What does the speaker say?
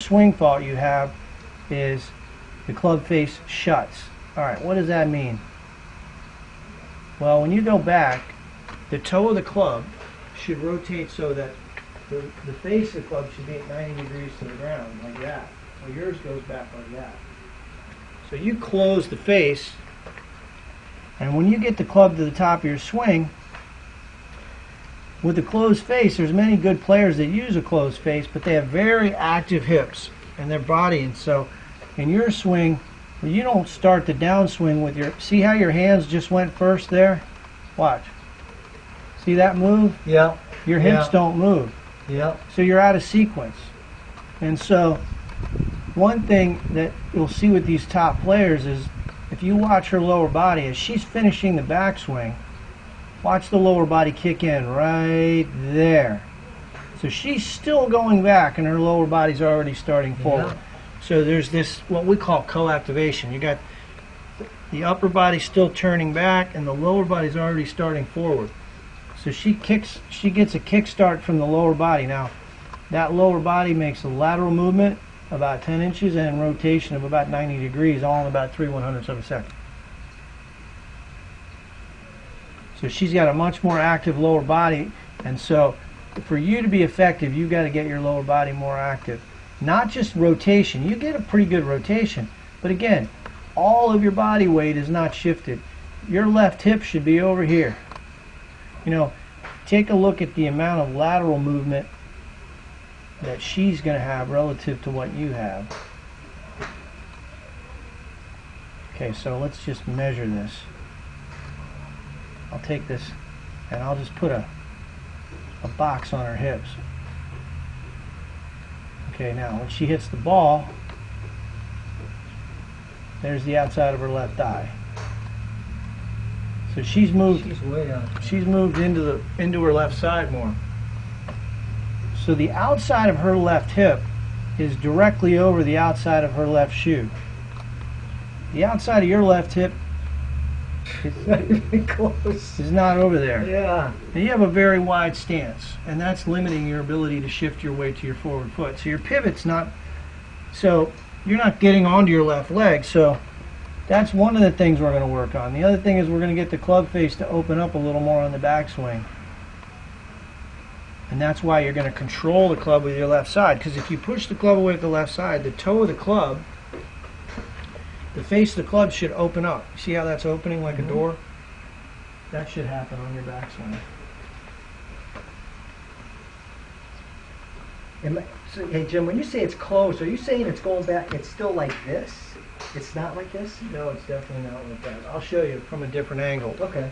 swing fault you have is the club face shuts. All right, what does that mean? Well, when you go back, the toe of the club should rotate so that the face of the club should be at 90 degrees to the ground, like that. Well, yours goes back like that. So you close the face, and when you get the club to the top of your swing, with the closed face, there's many good players that use a closed face, but they have very active hips in their body, and so in your swing, well, you don't start the downswing with your, see how your hands just went first there? Watch. See that move? Yeah. Your hips don't move. Yeah. So you're out of sequence. And so one thing that you'll see with these top players is if you watch her lower body, as she's finishing the backswing, watch the lower body kick in right there. So she's still going back and her lower body's already starting forward. Yeah. So there's this, what we call co-activation. You got the upper body still turning back and the lower body's already starting forward. So she gets a kick start from the lower body. Now, that lower body makes a lateral movement about 10 inches and rotation of about 90 degrees, all in about 3/100ths of a second. So she's got a much more active lower body, and so for you to be effective, you've got to get your lower body more active. Not just rotation. You get a pretty good rotation, but again, all of your body weight is not shifted. Your left hip should be over here. You know, take a look at the amount of lateral movement that she's going to have relative to what you have. Okay, so let's just measure this. I'll take this and I'll just put a box on her hips. Okay, now when she hits the ball, there's the outside of her left eye. So she's moved. She's way out. She's moved into her left side more. So the outside of her left hip is directly over the outside of her left shoe. The outside of your left hip is not over there. Yeah. And you have a very wide stance, and that's limiting your ability to shift your weight to your forward foot. So your pivot's not, so you're not getting onto your left leg. So that's one of the things we're going to work on. The other thing is we're going to get the club face to open up a little more on the backswing. And that's why you're going to control the club with your left side. Because if you push the club away with the left side, the toe of the club, the face of the club should open up. See how that's opening like a door? That should happen on your backswing. So, hey Jim, when you say it's closed, are you saying it's going back, it's still like this? It's not like this? No, it's definitely not like that. I'll show you from a different angle. Okay.